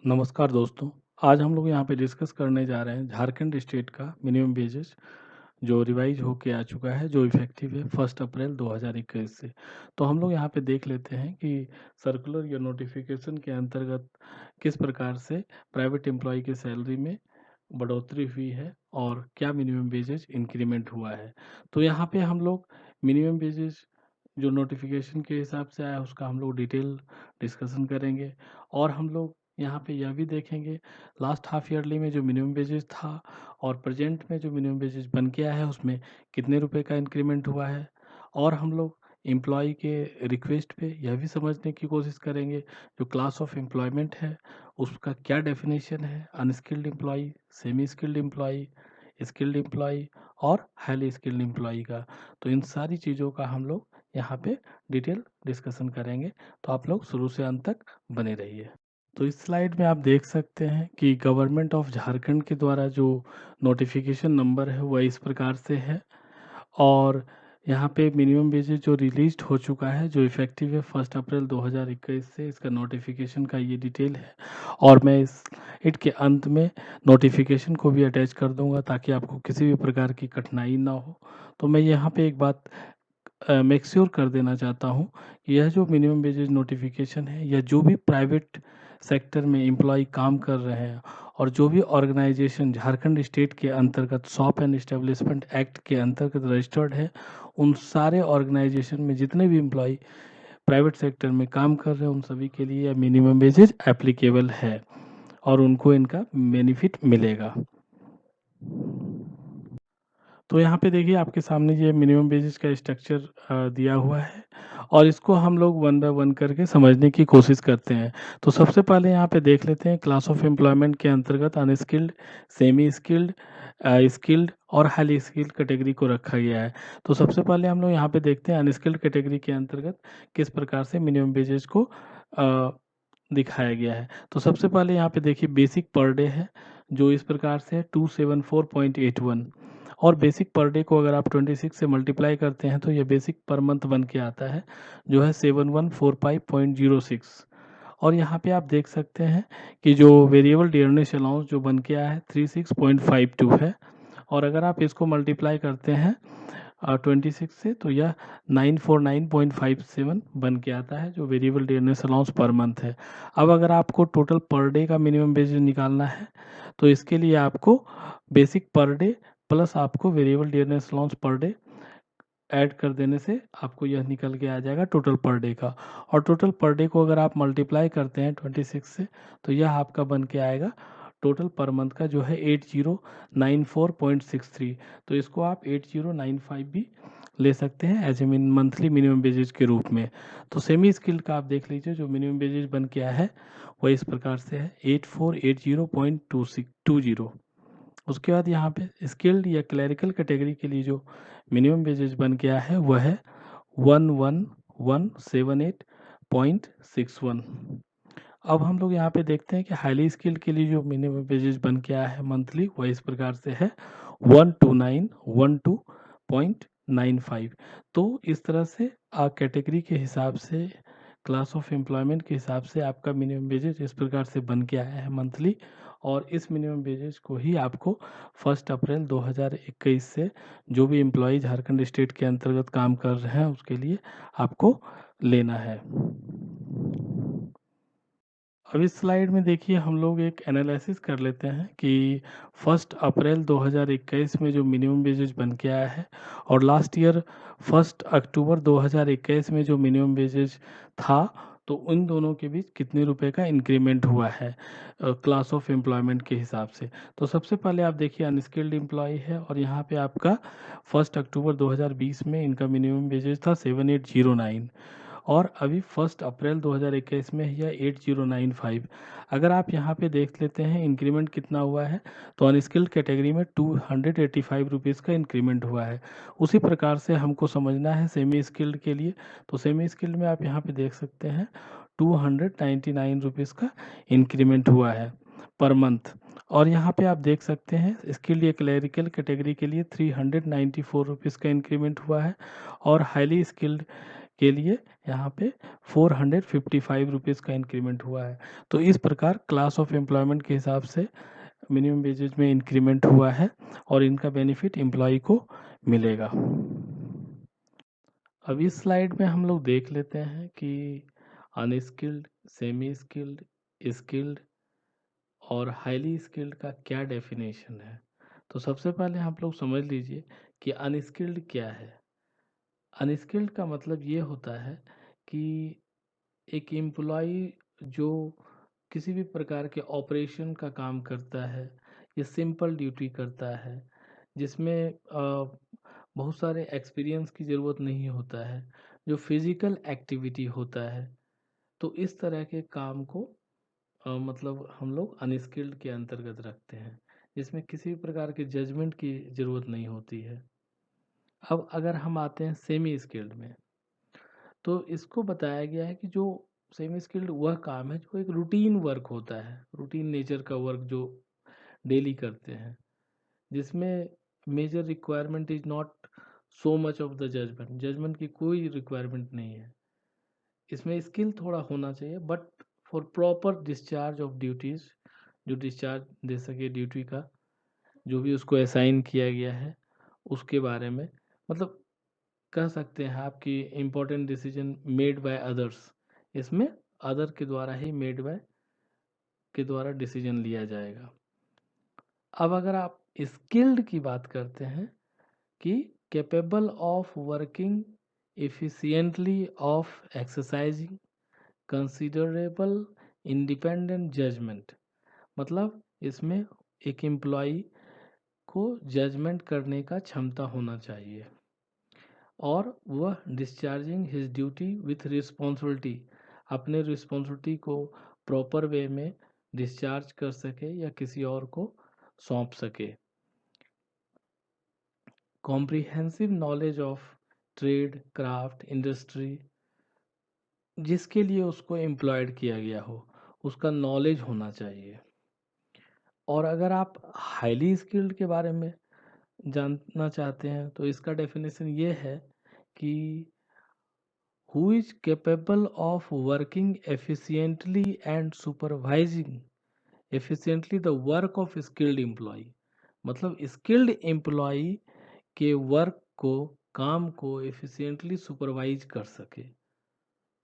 नमस्कार दोस्तों। आज हम लोग यहाँ पे डिस्कस करने जा रहे हैं झारखंड स्टेट का मिनिमम वेजेस जो रिवाइज होके आ चुका है, जो इफेक्टिव है 1 अप्रैल 2021 से। तो हम लोग यहाँ पे देख लेते हैं कि सर्कुलर या नोटिफिकेशन के अंतर्गत किस प्रकार से प्राइवेट एम्प्लॉय की सैलरी में बढ़ोतरी हुई है और क्या मिनिमम वेजेस इंक्रीमेंट हुआ है। तो यहाँ पे हम लोग मिनिमम वेजेस जो नोटिफिकेशन के हिसाब से आया उसका हम लोग डिटेल डिस्कशन करेंगे और हम लोग यहाँ पे यह भी देखेंगे लास्ट हाफ ईयरली में जो मिनिमम वेजेस था और प्रेजेंट में जो मिनिमम वेजेस बन के आया है उसमें कितने रुपए का इंक्रीमेंट हुआ है। और हम लोग एम्प्लॉय के रिक्वेस्ट पे यह भी समझने की कोशिश करेंगे जो क्लास ऑफ एम्प्लॉयमेंट है उसका क्या डेफिनेशन है, unskilled employ, semi skilled employ, skilled employ और हाईली स्किल्ड एम्प्लॉय का। तो इन सारी चीज़ों का हम लोग यहाँ पे डिटेल डिस्कशन करेंगे। तो आप लोग शुरू से अंत तक बने रहिए। तो इस स्लाइड में आप देख सकते हैं कि गवर्नमेंट ऑफ झारखंड के द्वारा जो नोटिफिकेशन नंबर है वह इस प्रकार से है और यहाँ पे मिनिमम वेजेस जो रिलीज्ड हो चुका है जो इफेक्टिव है 1 अप्रैल 2021 से, इसका नोटिफिकेशन का ये डिटेल है और मैं इस इट के अंत में नोटिफिकेशन को भी अटैच कर दूंगा ताकि आपको किसी भी प्रकार की कठिनाई ना हो। तो मैं यहाँ पे एक बात मेक श्योर कर देना चाहता हूँ कि यह जो मिनिमम वेजेज नोटिफिकेशन है या जो भी प्राइवेट सेक्टर में एम्प्लॉय काम कर रहे हैं और जो भी ऑर्गेनाइजेशन झारखंड स्टेट के अंतर्गत शॉप एंड इस्टेब्लिशमेंट एक्ट के अंतर्गत रजिस्टर्ड है, उन सारे ऑर्गेनाइजेशन में जितने भी एम्प्लॉय प्राइवेट सेक्टर में काम कर रहे हैं उन सभी के लिए यह मिनिमम वेजेज एप्लीकेबल है और उनको इनका बेनिफिट मिलेगा। तो यहाँ पे देखिए आपके सामने ये मिनिमम वेजेस का स्ट्रक्चर दिया हुआ है और इसको हम लोग वन बाय वन करके समझने की कोशिश करते हैं। तो सबसे पहले यहाँ पे देख लेते हैं क्लास ऑफ एम्प्लॉयमेंट के अंतर्गत अनस्किल्ड, सेमी स्किल्ड, स्किल्ड और हाईली स्किल्ड कैटेगरी को रखा गया है। तो सबसे पहले हम लोग यहाँ पे देखते हैं अनस्किल्ड कैटेगरी के अंतर्गत किस प्रकार से मिनिमम वेजेस को दिखाया गया है। तो सबसे पहले यहाँ पे देखिए बेसिक पर डे है जो इस प्रकार से है 274.81 और बेसिक पर डे को अगर आप 26 से मल्टीप्लाई करते हैं तो ये बेसिक पर मंथ बन के आता है जो है 7145.06। और यहाँ पे आप देख सकते हैं कि जो वेरिएबल डियरनेस अलाउंस जो बन के आया है 36.52 है और अगर आप इसको मल्टीप्लाई करते हैं 26 से तो यह 949.57 बन के आता है जो variable dearness allowance per month है। अब अगर आपको टोटल पर डे का मिनिमम वेज निकालना है तो इसके लिए आपको बेसिक पर डे प्लस आपको variable dearness allowance per day add कर देने से आपको यह निकल के आ जाएगा टोटल पर डे का। और टोटल पर डे को अगर आप मल्टीप्लाई करते हैं 26 से तो यह आपका बन के आएगा टोटल पर मंथ का जो है 8094.63। तो इसको आप 8095 भी ले सकते हैं as a monthly minimum wages के रूप में। तो सेमी स्किल्ड का आप देख लीजिए जो मिनिमम वेजेज बन के आया है वह इस प्रकार से है 8480.20। उसके बाद यहाँ पे स्किल्ड या क्लरिकल कैटेगरी के लिए जो मिनिमम वेजेज बन गया है वह है 11178.61। अब हम लोग यहाँ पे देखते हैं कि हाईली स्किल्ड के लिए जो मिनिमम वेजेज बन के आया है मंथली वह इस प्रकार से है 12912.95। तो इस तरह से कैटेगरी के हिसाब से क्लास ऑफ एम्प्लॉयमेंट के हिसाब से आपका मिनिमम वेजेज इस प्रकार से बन के आया है मंथली और इस मिनिमम वेजेज को ही आपको 1 अप्रैल 2021 से जो भी एम्प्लॉय झारखंड स्टेट के अंतर्गत काम कर रहे हैं उसके लिए आपको लेना है। अब इस स्लाइड में देखिए हम लोग एक एनालिसिस कर लेते हैं कि 1 अप्रैल 2021 में जो मिनिमम वेजेज बन के आया है और लास्ट ईयर 1 अक्टूबर 2021 में जो मिनिमम वेजेज था तो उन दोनों के बीच कितने रुपए का इंक्रीमेंट हुआ है क्लास ऑफ एम्प्लॉयमेंट के हिसाब से। तो सबसे पहले आप देखिए अनस्किल्ड एम्प्लॉय है और यहाँ पे आपका 1 अक्टूबर 2020 में इनका मिनिमम वेजेज था 7809 और अभी 1 अप्रैल 2021 में यह 8095। अगर आप यहाँ पे देख लेते हैं इंक्रीमेंट कितना हुआ है तो अनस्किल्ड कैटेगरी में 285 रुपीज़ का इंक्रीमेंट हुआ है। उसी प्रकार से हमको समझना है सेमी स्किल्ड के लिए। तो सेमी स्किल्ड में आप यहाँ पे देख सकते हैं 299 रुपीज़ का इंक्रीमेंट हुआ है पर मंथ। और यहाँ पे आप देख सकते हैं स्किल्ड या क्लरिकल कैटेगरी के लिए 394 रुपीज़ का इंक्रीमेंट हुआ है और हाईली स्किल्ड के लिए यहाँ पे 455 रुपीज़ का इंक्रीमेंट हुआ है। तो इस प्रकार क्लास ऑफ एम्प्लॉयमेंट के हिसाब से मिनिमम वेजेज में इंक्रीमेंट हुआ है और इनका बेनिफिट एम्प्लॉय को मिलेगा। अब इस स्लाइड में हम लोग देख लेते हैं कि अनस्किल्ड, सेमी स्किल्ड, स्किल्ड और हाईली स्किल्ड का क्या डेफिनेशन है। तो सबसे पहले आप लोग समझ लीजिए कि अनस्किल्ड क्या है। अनस्किल्ड का मतलब ये होता है कि एक एम्प्लॉय जो किसी भी प्रकार के ऑपरेशन का काम करता है या सिंपल ड्यूटी करता है जिसमें बहुत सारे एक्सपीरियंस की ज़रूरत नहीं होता है, जो फिज़िकल एक्टिविटी होता है, तो इस तरह के काम को मतलब हम लोग अनस्किल्ड के अंतर्गत रखते हैं, जिसमें किसी भी प्रकार के जजमेंट की ज़रूरत नहीं होती है। अब अगर हम आते हैं सेमी स्किल्ड में, तो इसको बताया गया है कि जो सेमी स्किल्ड वह काम है जो एक रूटीन वर्क होता है, रूटीन नेचर का वर्क जो डेली करते हैं, जिसमें major requirement is not so much of the judgment, judgment की कोई रिक्वायरमेंट नहीं है। इसमें स्किल थोड़ा होना चाहिए but for proper discharge of duties, जो डिस्चार्ज दे सके ड्यूटी का, जो भी उसको असाइन किया गया है उसके बारे में, मतलब कह सकते हैं आप कि important decision made by others, इसमें अदर के द्वारा ही मेड बाय के द्वारा डिसीजन लिया जाएगा। अब अगर आप स्किल्ड की बात करते हैं कि capable of working efficiently, of exercising considerable independent judgment, मतलब इसमें एक एम्प्लॉय को जजमेंट करने का क्षमता होना चाहिए और वह discharging his duty with responsibility, अपने रिस्पॉन्सिबिलिटी को प्रॉपर वे में डिस्चार्ज कर सके या किसी और को सौंप सके। Comprehensive knowledge of trade, craft, industry, जिसके लिए उसको एम्प्लॉयड किया गया हो उसका नॉलेज होना चाहिए। और अगर आप हाईली स्किल्ड के बारे में जानना चाहते हैं तो इसका डेफिनेशन ये है कि who is capable of working efficiently and supervising efficiently the work of skilled employee, मतलब स्किल्ड एम्प्लॉय के वर्क को, काम को एफिशिएंटली सुपरवाइज कर सके,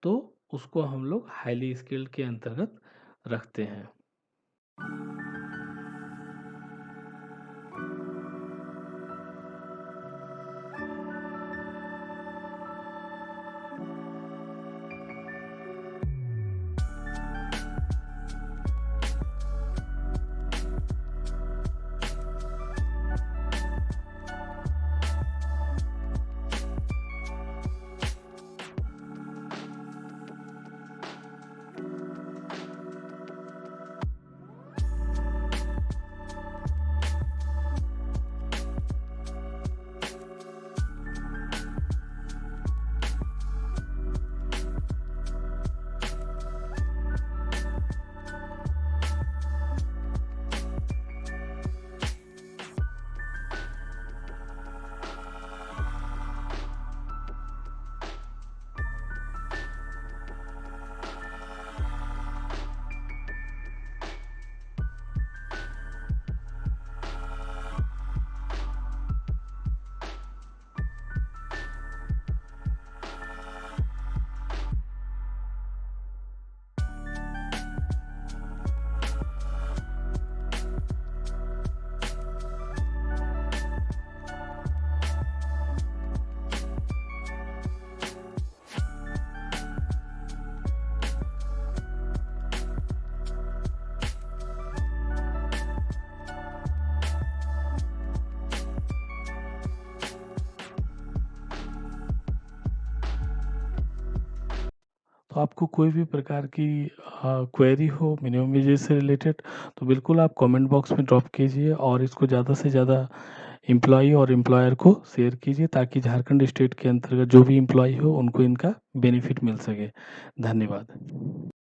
तो उसको हम लोग हाईली स्किल्ड के अंतर्गत रखते हैं। तो आपको कोई भी प्रकार की क्वेरी हो मिनिमम वेजेस से रिलेटेड तो बिल्कुल आप कमेंट बॉक्स में ड्रॉप कीजिए और इसको ज़्यादा से ज़्यादा एम्प्लॉई और एम्प्लॉयर को शेयर कीजिए ताकि झारखंड स्टेट के अंतर्गत जो भी एम्प्लॉई हो उनको इनका बेनिफिट मिल सके। धन्यवाद।